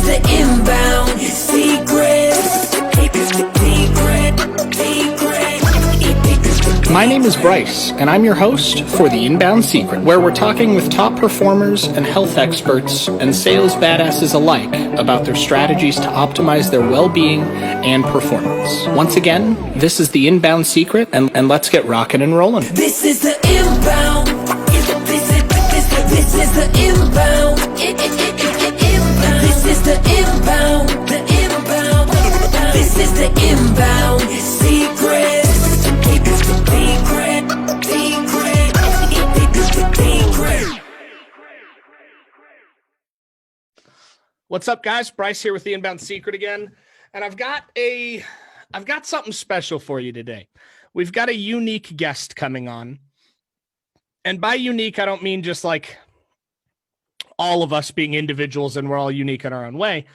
the inbound secret. My name is Bryce, and I'm your host for The Inbound Secret, where we're talking with top performers and health experts and sales badasses alike about their strategies to optimize their well-being and performance. Once again, this is The Inbound Secret, and let's get rocking and rolling. This is the inbound. This is the inbound. This is the inbound. The inbound. This is the inbound secret. What's up, guys? Bryce here with The Inbound Secret again, and I've got something special for you today. We've got a unique guest coming on, and by unique, I don't mean just like all of us being individuals and we're all unique in our own way.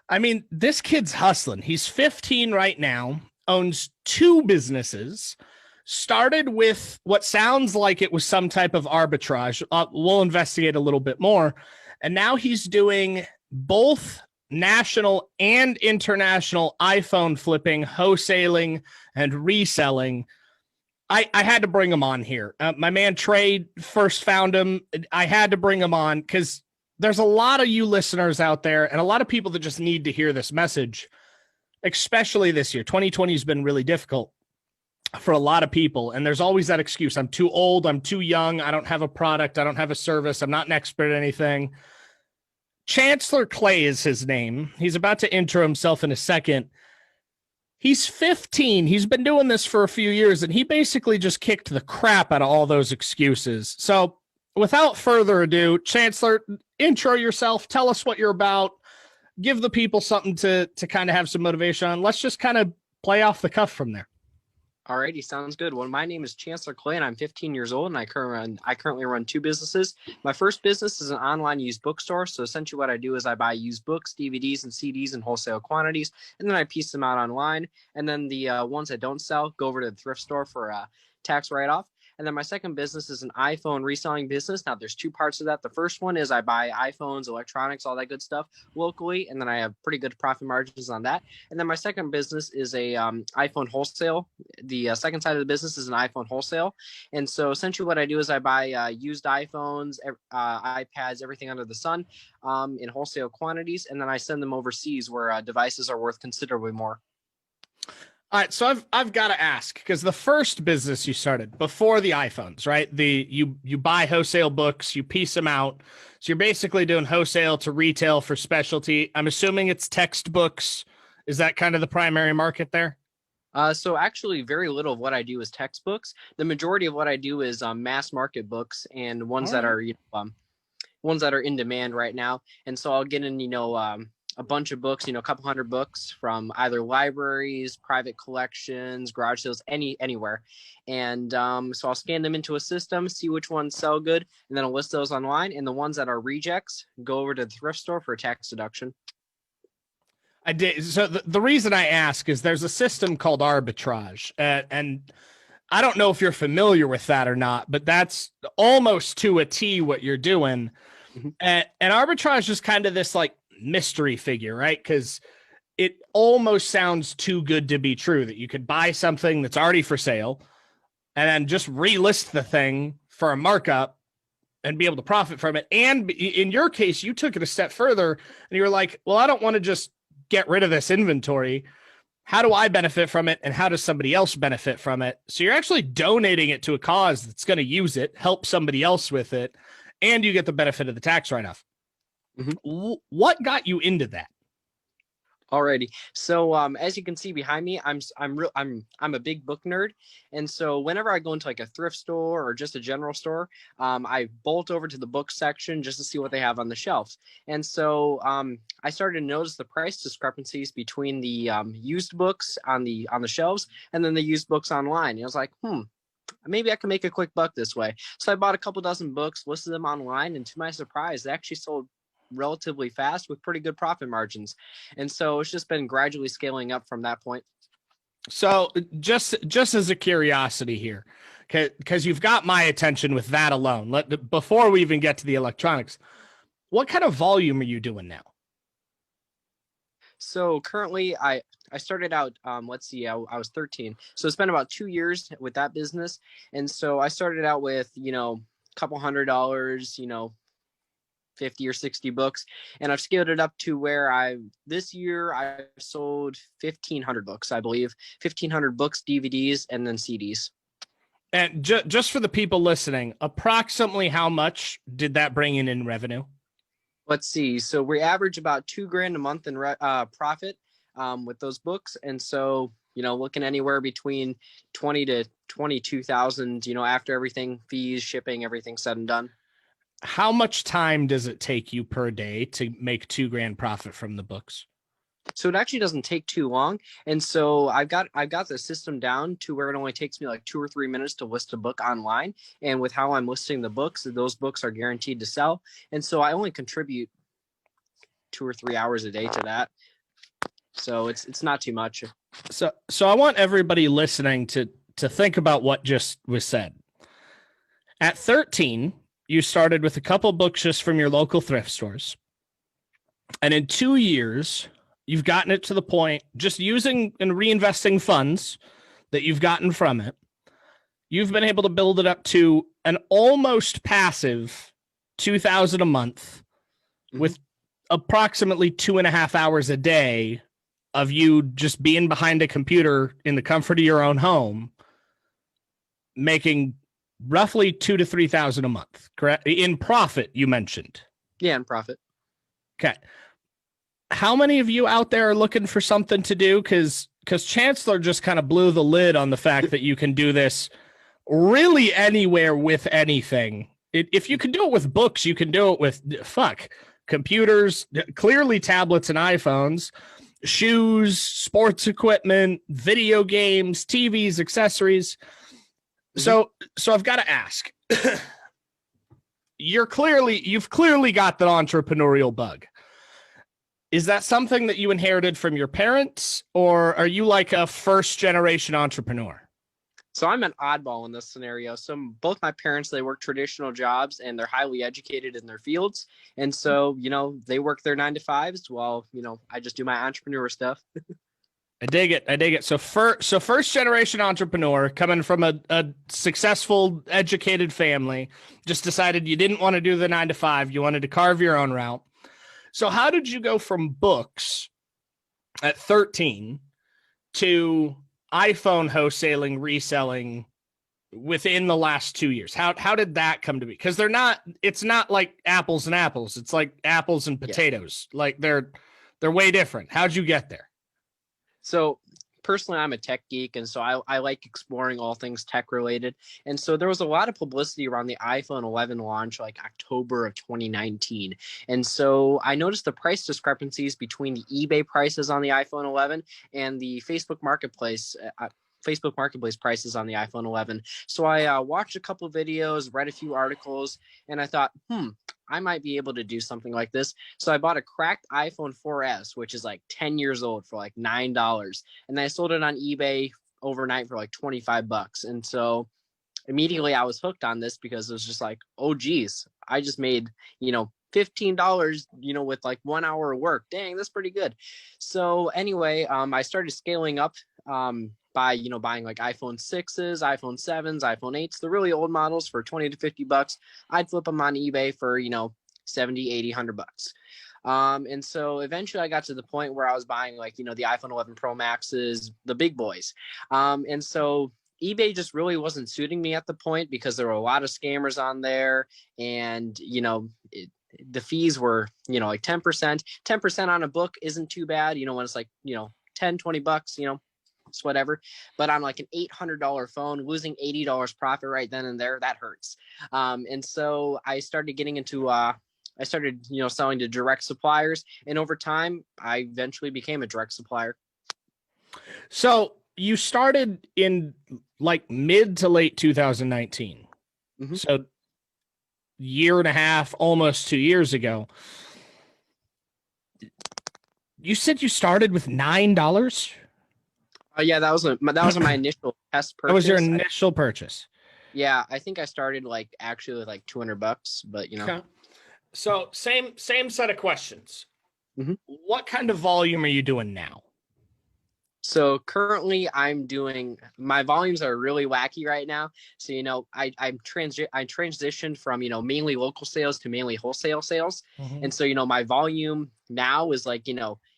I mean, this kid's hustling. He's 15 right now, owns 2 businesses, started with what sounds like it was some type of arbitrage. We'll investigate a little bit more, and now he's doing both national and international iPhone flipping, wholesaling, and reselling. I had to bring him on here. My man Trey first found him. I had to bring him on because there's a lot of you listeners out there and a lot of people that just need to hear this message, especially this year. 2020 has been really difficult for a lot of people, and there's always that excuse. I'm too old. I'm too young. I don't have a product. I don't have a service. I'm not an expert at anything. Chancellor Clay is his name. He's about to intro himself in a second. He's 15. He's been doing this for a few years, and he basically just kicked the crap out of all those excuses. So without further ado, Chancellor, intro yourself. Tell us what you're about. Give the people something to kind of have some motivation on. Let's just kind of play off the cuff from there. Alrighty, sounds good. Well, my name is Chancellor Clay, and I'm 15 years old, and I currently run 2 businesses. My first business is an online used bookstore. So essentially what I do is I buy used books, DVDs, and CDs in wholesale quantities, and then I piece them out online. And then the ones I don't sell go over to the thrift store for a tax write-off. And then my second business is an iPhone reselling business. Now, there's 2 parts of that. The first one is I buy iPhones, electronics, all that good stuff locally, and then I have pretty good profit margins on that. And then my second business is a iPhone wholesale. The second side of the business is an iPhone wholesale. And so essentially what I do is I buy used iPhones, iPads, everything under the sun in wholesale quantities, and then I send them overseas where devices are worth considerably more. All right, so I've got to ask, because the first business you started before the iPhones, right? You buy wholesale books, you piece them out. So you're basically doing wholesale to retail for specialty. I'm assuming it's textbooks. Is that kind of the primary market there? So actually very little of what I do is textbooks. The majority of what I do is mass market books and ones that are ones that are in demand right now. And so I'll get in, a bunch of books, a couple hundred books from either libraries, private collections, garage sales, anywhere. And so I'll scan them into a system, see which ones sell good, and then I'll list those online. And the ones that are rejects go over to the thrift store for a tax deduction. I did. So the reason I ask is there's a system called arbitrage, and I don't know if you're familiar with that or not, but that's almost to a T what you're doing. Mm-hmm. And arbitrage is kind of this like mystery figure, right? Because it almost sounds too good to be true that you could buy something that's already for sale and then just relist the thing for a markup and be able to profit from it. And in your case, you took it a step further and you were like, well, I don't want to just get rid of this inventory. How do I benefit from it? And how does somebody else benefit from it? So you're actually donating it to a cause that's going to use it, help somebody else with it, and you get the benefit of the tax write-off. Mm-hmm. What got you into that? Alrighty. So as you can see behind me, I'm a big book nerd, and so whenever I go into like a thrift store or just a general store, I bolt over to the book section just to see what they have on the shelves. And so I started to notice the price discrepancies between the used books on the shelves and then the used books online. And I was like, maybe I can make a quick buck this way. So I bought a couple dozen books, listed them online, and to my surprise, they actually sold relatively fast with pretty good profit margins. And so it's just been gradually scaling up from that point. So just as a curiosity here, because you've got my attention with that alone, before we even get to the electronics, what kind of volume are you doing now? So currently, I started out. Let's see, I was 13, so it's been about 2 years with that business, and so I started out with a couple $100, 50 or 60 books, and I've scaled it up to where this year I've sold 1,500 books, I believe, 1,500 books, DVDs, and then CDs. And just for the people listening, approximately how much did that bring in revenue? Let's see. So we average about $2,000 a month in profit with those books, and so looking anywhere between 20 to 22,000. After everything, fees, shipping, everything said and done. How much time does it take you per day to make $2,000 profit from the books? So it actually doesn't take too long, and so I've got the system down to where it only takes me like 2 or 3 minutes to list a book online. And with how I'm listing the books, those books are guaranteed to sell, and so I only contribute 2 or 3 hours a day to that. So it's not too much. So I want everybody listening to think about what just was said. At 13, you started with a couple books just from your local thrift stores, and in 2 years, you've gotten it to the point, just using and reinvesting funds that you've gotten from it, you've been able to build it up to an almost passive 2,000 a month with approximately 2.5 hours a day of you just being behind a computer in the comfort of your own home, making roughly 2,000 to 3,000 a month, correct? In profit, you mentioned. Yeah, in profit. Okay. How many of you out there are looking for something to do? Because Chancellor just kind of blew the lid on the fact that you can do this really anywhere with anything. If you can do it with books, you can do it with computers, clearly tablets and iPhones, shoes, sports equipment, video games, TVs, accessories. So I've got to ask, you've clearly got the entrepreneurial bug. Is that something that you inherited from your parents, or are you like a first generation entrepreneur? So I'm an oddball in this scenario. So both my parents, they work traditional jobs and they're highly educated in their fields. And so, they work their 9 to 5s while, I just do my entrepreneur stuff. I dig it. So first generation entrepreneur coming from a successful, educated family, just decided you didn't want to do the 9 to 5. You wanted to carve your own route. So how did you go from books at 13 to iPhone wholesaling, reselling within the last 2 years? How did that come to be? Because it's not like apples and apples. It's like apples and potatoes. Yeah. Like they're way different. How'd you get there? So personally, I'm a tech geek, and so I like exploring all things tech related. And so there was a lot of publicity around the iPhone 11 launch, like October of 2019. And so I noticed the price discrepancies between the eBay prices on the iPhone 11 and the Facebook Marketplace prices on the iPhone 11. So I watched a couple of videos, read a few articles, and I thought, I might be able to do something like this. So I bought a cracked iPhone 4S, which is like 10 years old, for like $9. And then I sold it on eBay overnight for like $25. And so immediately I was hooked on this because it was just like, oh geez, I just made, $15, with like 1 hour of work. Dang, that's pretty good. So anyway, I started scaling up by buying like iPhone 6s, iPhone 7s, iPhone 8s, the really old models for 20 to $50. I'd flip them on eBay for 70, 80, $100. And so eventually I got to the point where I was buying like the iPhone 11 Pro Maxes, the big boys. And so eBay just really wasn't suiting me at the point because there were a lot of scammers on there, and the fees were like 10% on a book isn't too bad when it's like $10-20, it's whatever. But on like an $800 phone, losing $80 profit right then and there, that hurts. And so I started getting into selling to direct suppliers, and over time I eventually became a direct supplier. So you started in like mid to late 2019. So year and a half, almost 2 years ago. You said you started with $9? Yeah, that was my initial test purchase. That was your initial purchase. Yeah, I think I started actually with like $200, but Okay. So same set of questions. Mhm. What kind of volume are you doing now? So currently my volumes are really wacky right now. So, I transitioned from, mainly local sales to mainly wholesale sales. And so, my volume now is like,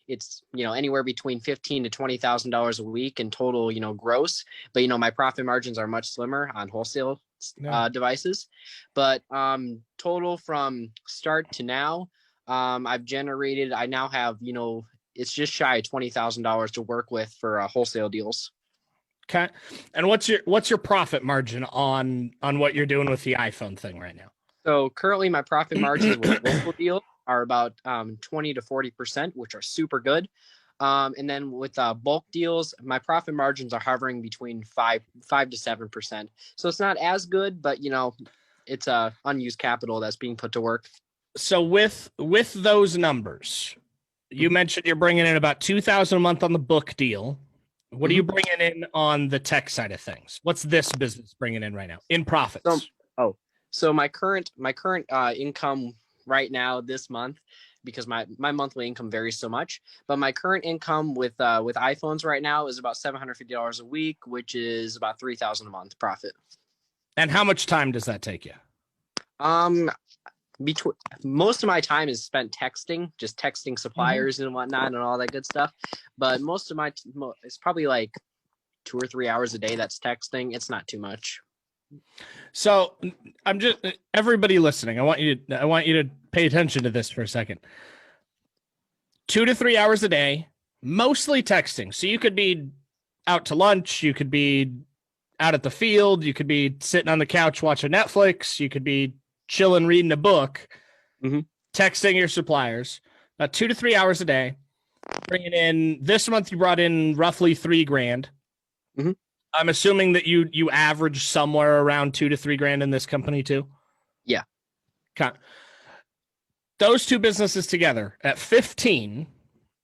it's, anywhere between $15,000 to $20,000 a week in total, gross. But, my profit margins are much slimmer on wholesale devices. But total from start to now, I now have, it's just shy of $20,000 to work with for wholesale deals. Okay. And what's your profit margin on what you're doing with the iPhone thing right now? So currently my profit margins with local deals are about 20 to 40%, which are super good. And then with bulk deals, my profit margins are hovering between 5 to 7%. So it's not as good, but it's unused capital that's being put to work. So with those numbers, you mentioned you're bringing in about $2,000 a month on the book deal. What are you bringing in on the tech side of things? What's this business bringing in right now in profits? So my current income right now this month, because my monthly income varies so much, but my current income with iPhones right now is about $750 a week, which is about $3,000 a month profit. And how much time does that take you? Between most of my time is spent texting, just texting suppliers and whatnot and all that good stuff. But most of it's probably like 2 or 3 hours a day that's texting. It's not too much. So I'm just everybody listening. I want you to pay attention to this for a second. 2 to 3 hours a day, mostly texting. So you could be out to lunch, you could be out at the field, you could be sitting on the couch watching Netflix, you could be chilling reading a book, texting your suppliers. About 2 to 3 hours a day. Bringing in this month, you brought in roughly $3,000. I'm assuming that you average somewhere around 2 to 3 grand in this company too. Yeah. Okay. Those two businesses together at 15,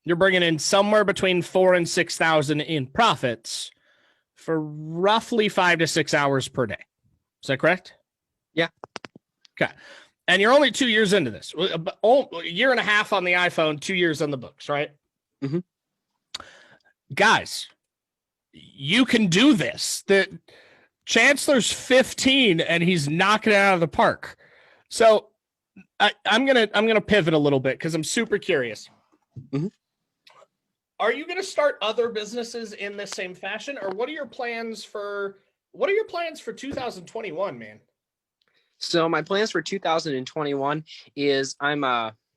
you're bringing in somewhere between 4,000 and 6,000 in profits for roughly 5 to 6 hours per day. Is that correct? Yeah. Okay. And you're only 2 years into this. A year and a half on the iPhone, 2 years on the books, right? Guys, you can do this. The Chancellor's 15 and he's knocking it out of the park. So I'm gonna pivot a little bit because I'm super curious. Are you gonna start other businesses in the same fashion, or what are your plans for 2021, man? So my plans for 2021 is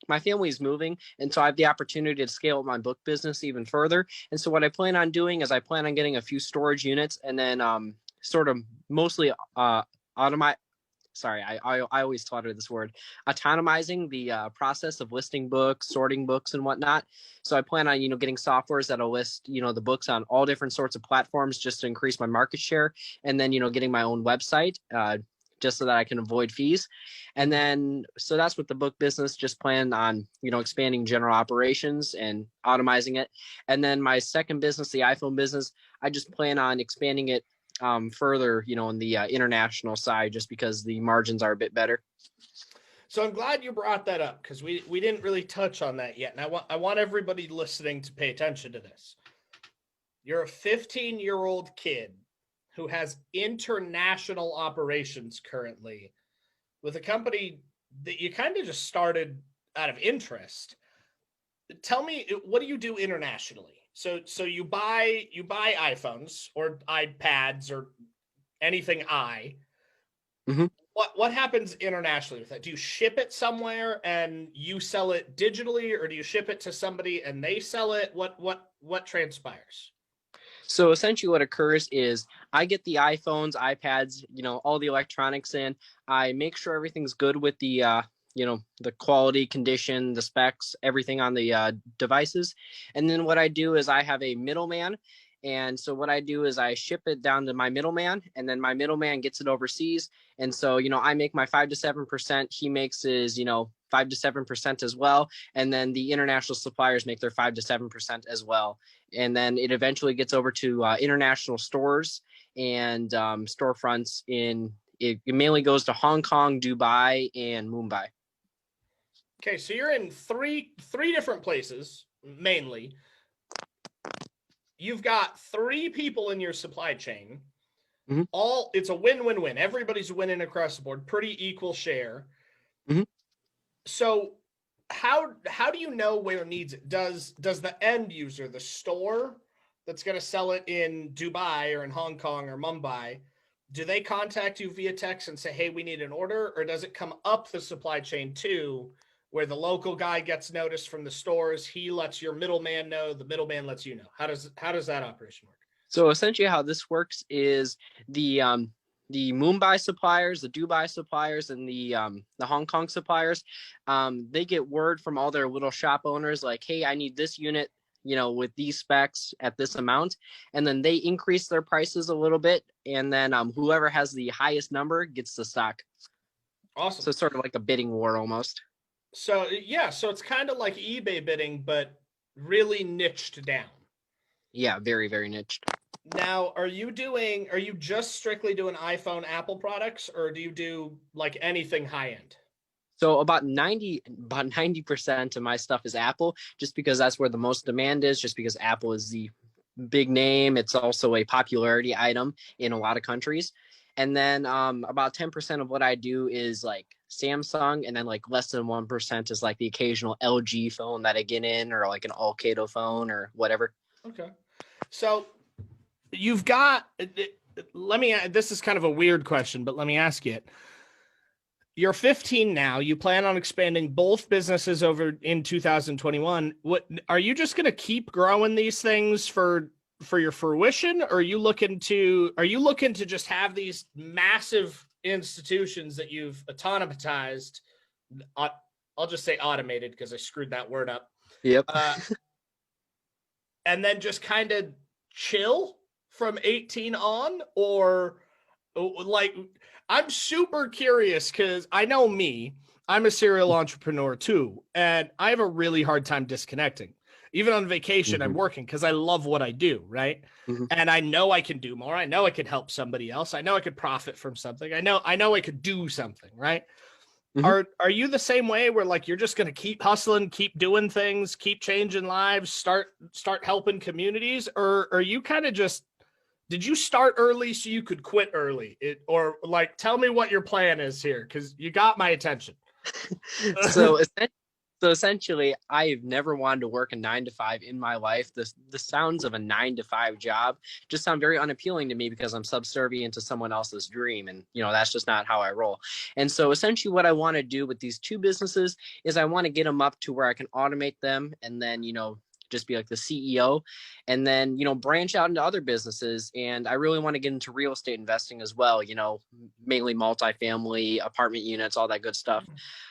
my family is moving, and so I have the opportunity to scale up my book business even further. And so what I plan on doing is I plan on getting a few storage units and then sort of mostly automate. Sorry, I always slaughter this word. Autonomizing the process of listing books, sorting books, and whatnot. So I plan on getting softwares that'll list the books on all different sorts of platforms just to increase my market share, and then getting my own website. Just so that I can avoid fees. And then, so that's what the book business, just plan on, expanding general operations and automizing it. And then my second business, the iPhone business, I just plan on expanding it further, on the international side, just because the margins are a bit better. So I'm glad you brought that up because we didn't really touch on that yet. And I want everybody listening to pay attention to this. You're a 15-year-old kid who has international operations currently with a company that you kind of just started out of interest. Tell me, what do you do internationally? So you buy iPhones or iPads or anything What happens internationally with that? Do you ship it somewhere and you sell it digitally, or do you ship it to somebody and they sell it? What transpires? So essentially what occurs is I get the iPhones, iPads, all the electronics in. I make sure everything's good with the, the quality, condition, the specs, everything on the devices. And then what I do is I have a middleman. And so what I do is I ship it down to my middleman, and then my middleman gets it overseas. And so, I make my 5 to 7%. He makes his, 5 to 7% as well. And then the international suppliers make their 5 to 7% as well. And then it eventually gets over to international stores and storefronts it mainly goes to Hong Kong, Dubai, and Mumbai. Okay, so you're in three different places mainly. You've got 3 people in your supply chain. Mhm. It's a win-win-win. Everybody's winning across the board, pretty equal share. Mhm. So how do you know where needs it? Does the end user, the store that's going to sell it in Dubai or in Hong Kong or Mumbai, do they contact you via text and say, hey, we need an order? Or does it come up the supply chain too, where the local guy gets notice from the stores, he lets your middleman know, the middleman lets you know? How does that operation work? So essentially, how this works is the Mumbai suppliers, the Dubai suppliers, and the Hong Kong suppliers, they get word from all their little shop owners like, hey, I need this unit, with these specs at this amount, and then they increase their prices a little bit, and then whoever has the highest number gets the stock. Awesome. So it's sort of like a bidding war almost. So yeah, so it's kind of like eBay bidding, but really niched down. Yeah, very, very niched. Now, are you just strictly doing iPhone, Apple products, or do you do like anything high end? So about 90% of my stuff is Apple, just because that's where the most demand is, just because Apple is the big name. It's also a popularity item in a lot of countries. And then about 10% of what I do is like Samsung, and then like less than 1% is like the occasional LG phone that I get in, or like an Alcatel phone or whatever. Okay. So you've got, this is kind of a weird question, but let me ask you it. You're 15 now. You plan on expanding both businesses over in 2021. What are you just going to keep growing these things for your fruition, or are you looking to just have these massive institutions that you've automatized? I'll just say automated because I screwed that word up. Yep. And then just kind of chill from 18 on, or like, I'm super curious because I know me, I'm a serial entrepreneur too, and I have a really hard time disconnecting. Even on vacation, I'm working because I love what I do, right? Mm-hmm. And I know I can do more. I know I could help somebody else. I know I could profit from something. I know I could do something, right? Mm-hmm. Are you the same way where like you're just going to keep hustling, keep doing things, keep changing lives, start helping communities, or are you kind of just, did you start early so you could quit early? Or like, tell me what your plan is here, because you got my attention. So essentially, I've never wanted to work a 9 to 5 in my life. The sounds of a 9 to 5 job just sound very unappealing to me because I'm subservient to someone else's dream. And, that's just not how I roll. And so essentially what I want to do with these 2 businesses is I want to get them up to where I can automate them, and then, just be like the CEO, and then, branch out into other businesses. And I really want to get into real estate investing as well, mainly multifamily apartment units, all that good stuff.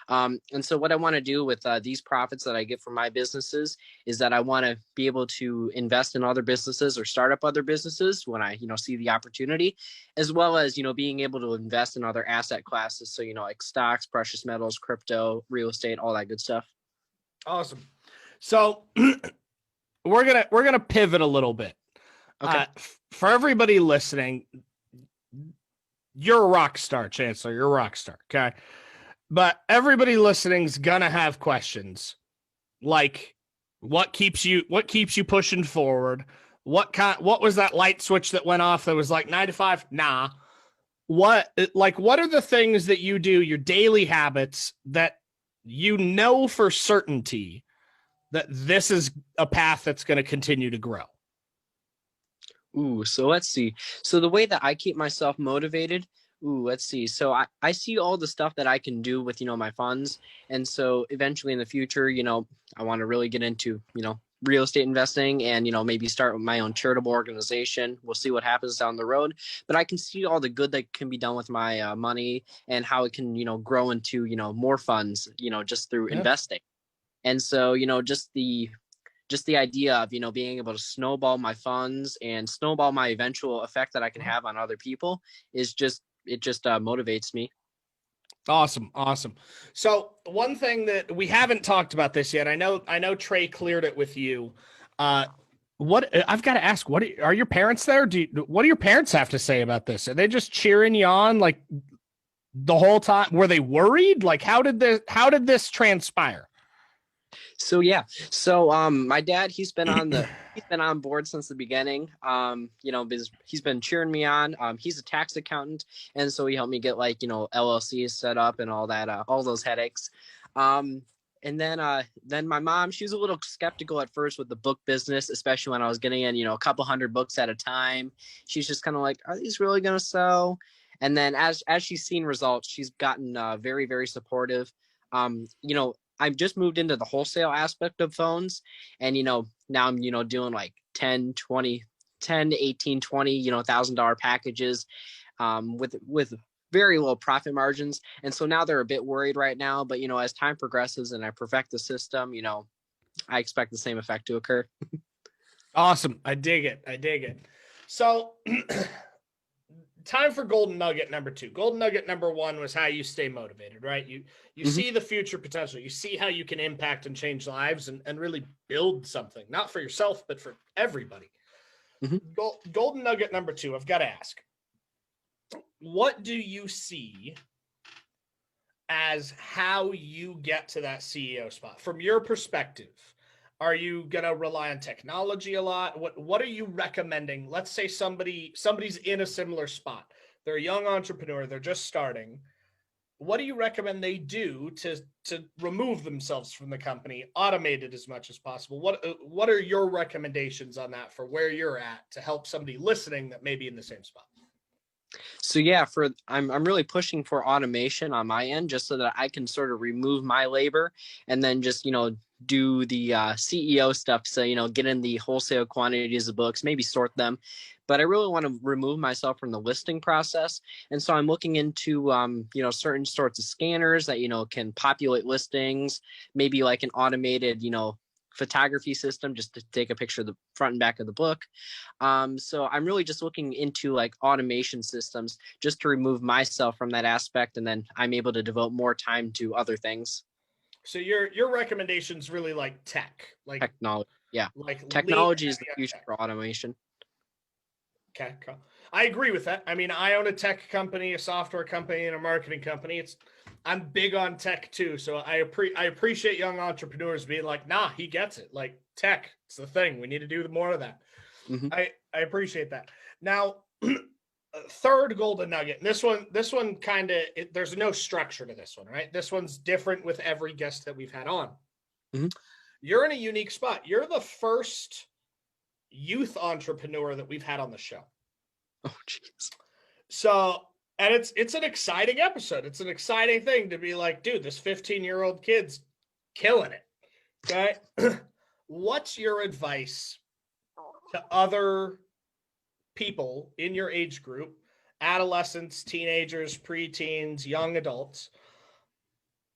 And so what I want to do with these profits that I get from my businesses is that I want to be able to invest in other businesses or start up other businesses when I, see the opportunity, as well as, being able to invest in other asset classes. So, like stocks, precious metals, crypto, real estate, all that good stuff. Awesome. So we're gonna pivot a little bit. Okay. For everybody listening, you're a rock star, Chancellor. You're a rock star. Okay. But everybody listening's gonna have questions like, what keeps you pushing forward? What was that light switch that went off that was like 9 to 5? Nah. What are the things that you do, your daily habits that for certainty that this is a path that's going to continue to grow? Ooh, so let's see. So the way that I keep myself motivated, let's see. So I see all the stuff that I can do with, my funds. And so eventually in the future, I want to really get into, real estate investing and, maybe start with my own charitable organization. We'll see what happens down the road. But I can see all the good that can be done with my money, and how it can, grow into, more funds, just through investing. And so, just the idea of, being able to snowball my funds and snowball my eventual effect that I can have on other people is just motivates me. Awesome. So one thing that we haven't talked about this yet, I know Trey cleared it with you. What I've got to ask, are your parents there? What do your parents have to say about this? Are they just cheering you on? Like, the whole time? Were they worried? Like, how did this transpire? So yeah, so my dad, he's been on board since the beginning. He's been cheering me on. He's a tax accountant, and so he helped me get like LLCs set up and all that, all those headaches. Um, and then my mom, she was a little skeptical at first with the book business, especially when I was getting in a couple hundred books at a time. She's just kind of like, are these really gonna sell? And then as she's seen results, she's gotten very, very supportive. I've just moved into the wholesale aspect of phones, and now I'm doing like 10 20 10 18 20 $1,000 packages, with very low profit margins. And so now they're a bit worried right now, but as time progresses and I perfect the system, I expect the same effect to occur. Awesome. I dig it. So time for golden nugget number 2. Golden nugget number 1 was how you stay motivated, right? You see the future potential. You see how you can impact and change lives and really build something, not for yourself, but for everybody. Golden nugget number 2, I've got to ask, what do you see as how you get to that CEO spot from your perspective? Are you going to rely on technology a lot? What are you recommending? Let's say somebody's in a similar spot. They're a young entrepreneur. They're just starting. What do you recommend they do to remove themselves from the company, automate it as much as possible? What are your recommendations on that for where you're at to help somebody listening that may be in the same spot? So yeah, I'm really pushing for automation on my end, just so that I can sort of remove my labor and then just do the CEO stuff. So get in the wholesale quantities of books, maybe sort them, but I really want to remove myself from the listing process. And so I'm looking into certain sorts of scanners that can populate listings, maybe like an automated photography system just to take a picture of the front and back of the book. So I'm really just looking into like automation systems just to remove myself from that aspect, and then I'm able to devote more time to other things. So your recommendations really like tech, like technology. Yeah, like technology is the future for automation. Okay, cool. I agree with that. I mean, I own a tech company, a software company, and a marketing company. I'm big on tech too. So I appreciate young entrepreneurs being like, nah, he gets it. Like tech, it's the thing. We need to do more of that. I appreciate that. Now, third golden nugget. This one kind of, there's no structure to this one, right? This one's different with every guest that we've had on. You're in a unique spot. You're the first youth entrepreneur that we've had on the show. Oh, jeez. So, and it's an exciting episode. It's an exciting thing to be like, dude, this 15-year-old kid's killing it. Okay. What's your advice to other people in your age group, adolescents, teenagers, preteens, young adults?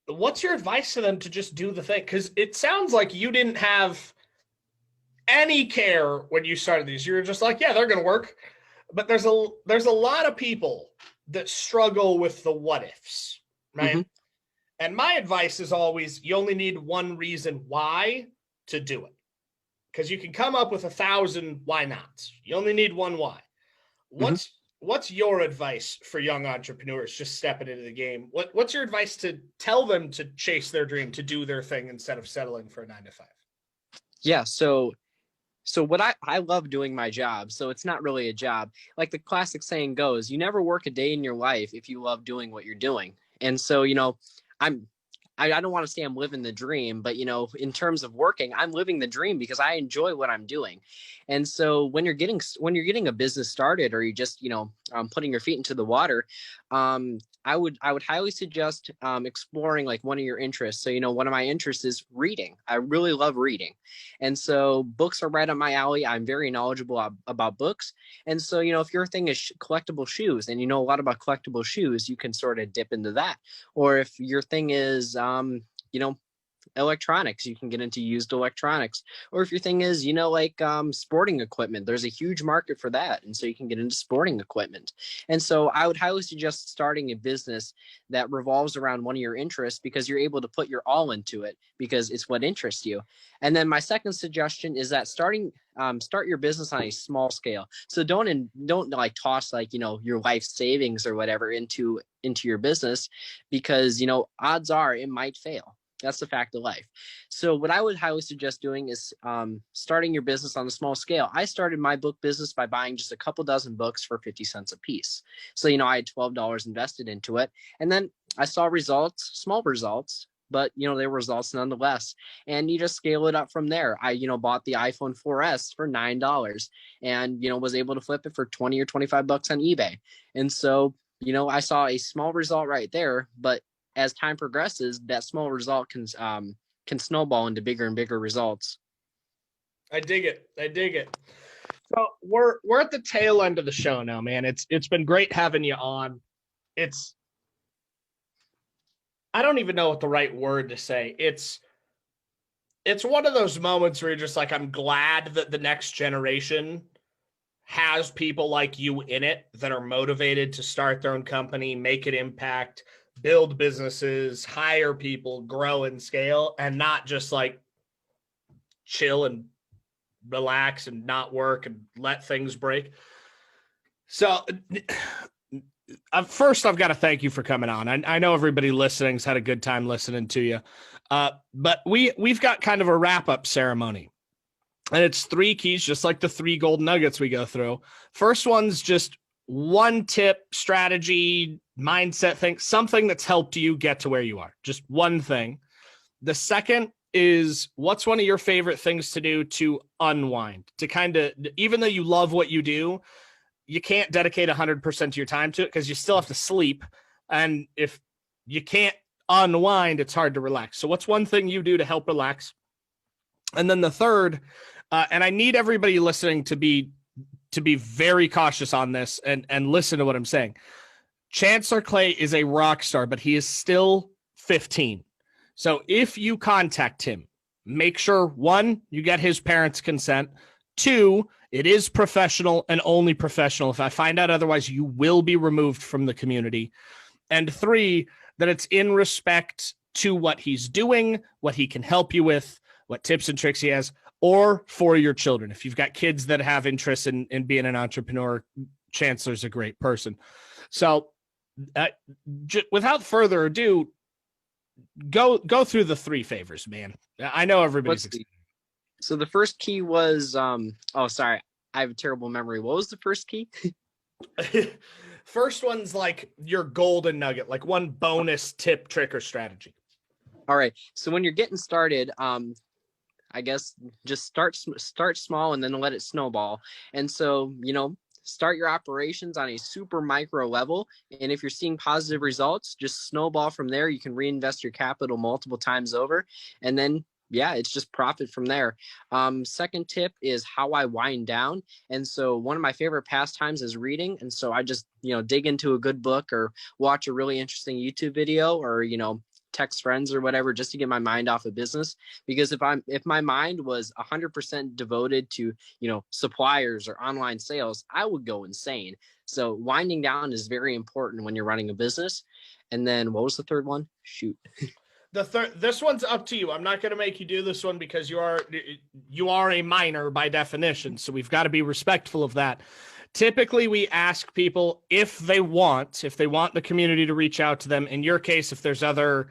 What's your advice to them to just do the thing? Because it sounds like you didn't have any care when you started these. You were just like, yeah, they're going to work. But there's a lot of people that struggle with the what ifs, right? And my advice is always, you only need one reason why to do it. Because you can come up with 1,000 why nots. You only need one why. What's your advice for young entrepreneurs just stepping into the game? What's your advice to tell them to chase their dream, to do their thing instead of settling for a 9-to-5? Yeah, so what I love doing my job, so it's not really a job. Like the classic saying goes, you never work a day in your life if you love doing what you're doing. And so, I don't want to say I'm living the dream, but in terms of working, I'm living the dream because I enjoy what I'm doing. And so when you're getting a business started, or you just putting your feet into the water, I would highly suggest exploring like one of your interests. So one of my interests is reading. I really love reading, and so books are right up my alley. I'm very knowledgeable about books, and so if your thing is collectible shoes and you know a lot about collectible shoes, you can sort of dip into that. Or if your thing is electronics, you can get into used electronics. Or if your thing is, like sporting equipment, there's a huge market for that. And so you can get into sporting equipment. And so I would highly suggest starting a business that revolves around one of your interests, because you're able to put your all into it because it's what interests you. And then my second suggestion is that start your business on a small scale. So don't like toss your life savings or whatever into your business, because odds are it might fail. That's the fact of life. So what I would highly suggest doing is starting your business on a small scale. I started my book business by buying just a couple dozen books for 50 cents a piece. So, I had $12 invested into it. And then I saw results, small results, but, they were results nonetheless. And you just scale it up from there. I, bought the iPhone 4S for $9 and, was able to flip it for 20 or 25 bucks on eBay. And so, I saw a small result right there, but as time progresses, that small result can snowball into bigger and bigger results. I dig it. So we're at the tail end of the show now, man. It's been great having you on. I don't even know what the right word to say. It's one of those moments where you're just like, I'm glad that the next generation has people like you in it that are motivated to start their own company, make an impact, build businesses, hire people, grow and scale, and not just like chill and relax and not work and let things break. So first, I've got to thank you for coming on. I know everybody listening's had a good time listening to you, but we've got kind of a wrap-up ceremony. And it's 3 keys, just like the 3 gold nuggets we go through. First one's just one tip, strategy, mindset thing, something that's helped you get to where you are. Just one thing. The second is, what's one of your favorite things to do to unwind, to kind of, even though you love what you do, you can't dedicate 100% of your time to it because you still have to sleep. And if you can't unwind, it's hard to relax. So what's one thing you do to help relax? And then the third, and I need everybody listening to be very cautious on this and listen to what I'm saying. Chancellor Clay is a rock star, but he is still 15. So if you contact him, make sure, 1, you get his parents' consent. 2, it is professional and only professional. If I find out otherwise, you will be removed from the community. And 3, that it's in respect to what he's doing, what he can help you with, what tips and tricks he has, or for your children. If you've got kids that have interest in being an entrepreneur, Chancellor's a great person. So without further ado, go through the 3 favors, man. I know everybody's excited. So the first key was, sorry, I have a terrible memory. What was the first key? First one's like your golden nugget, like one bonus tip, trick, or strategy. All right. So when you're getting started, I guess just start small and then let it snowball. And so, start your operations on a super micro level. And if you're seeing positive results, just snowball from there. You can reinvest your capital multiple times over. And then, it's just profit from there. Second tip is how I wind down. And so one of my favorite pastimes is reading. And so I just, dig into a good book or watch a really interesting YouTube video or, text friends or whatever, just to get my mind off of business. Because if my mind was 100% devoted to, suppliers or online sales, I would go insane. So winding down is very important when you're running a business. And then what was the third one? Shoot. This one's up to you. I'm not going to make you do this one because you are a minor by definition. So we've got to be respectful of that. Typically, we ask people if they want the community to reach out to them. In your case, if there's other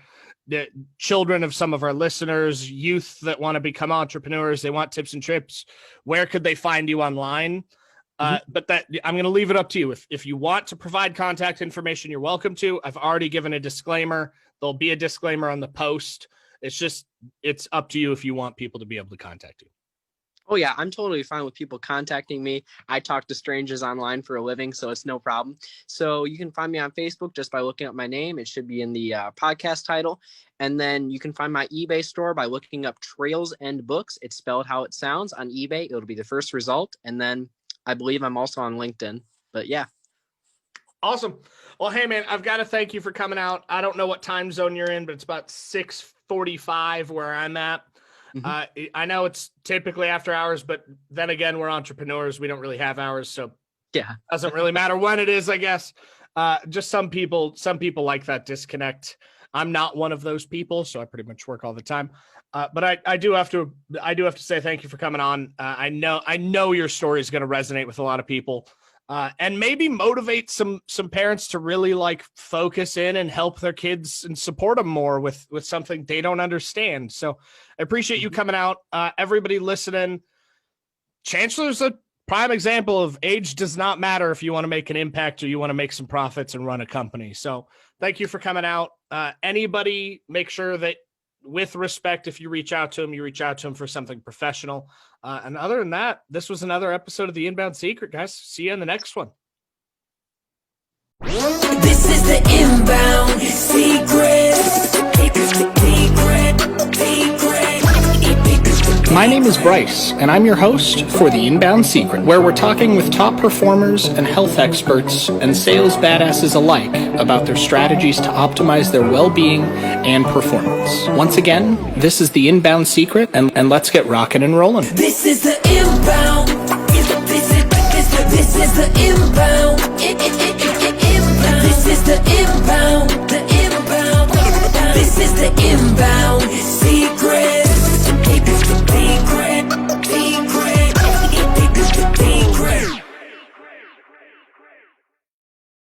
children of some of our listeners, youth that want to become entrepreneurs, they want tips and tricks, where could they find you online? But that I'm going to leave it up to you. If you want to provide contact information, you're welcome to. I've already given a disclaimer. There'll be a disclaimer on the post. It's up to you if you want people to be able to contact you. Oh, yeah, I'm totally fine with people contacting me. I talk to strangers online for a living, so it's no problem. So you can find me on Facebook just by looking up my name. It should be in the podcast title. And then you can find my eBay store by looking up Trails and Books. It's spelled how it sounds on eBay. It'll be the first result. And then I believe I'm also on LinkedIn. But yeah. Awesome. Well, hey man, I've got to thank you for coming out. I don't know what time zone you're in, but it's about 6:45 where I'm at. I know it's typically after hours, but then again, we're entrepreneurs. We don't really have hours, so Yeah. doesn't really matter when it is, I guess. Just some people like that disconnect. I'm not one of those people, so I pretty much work all the time. But I do have to say thank you for coming on. I know your story is going to resonate with a lot of people, and maybe motivate some parents to really like focus in and help their kids and support them more with something they don't understand. So I appreciate you coming out. Everybody listening, Chancellor's a prime example of age does not matter if you want to make an impact or you want to make some profits and run a company. So thank you for coming out. Anybody, make sure that with respect, if you reach out to him, you reach out to him for something professional. And other than that, this was another episode of The Inbound Secret, guys. See you in the next one. This is the Inbound Secret. My name is Bryce, and I'm your host for The Inbound Secret, where we're talking with top performers and health experts and sales badasses alike about their strategies to optimize their well-being and performance. Once again, this is The Inbound Secret, and let's get rocking and rolling. This is the Inbound. This is the Inbound. This is the Inbound. This is the Inbound Secret.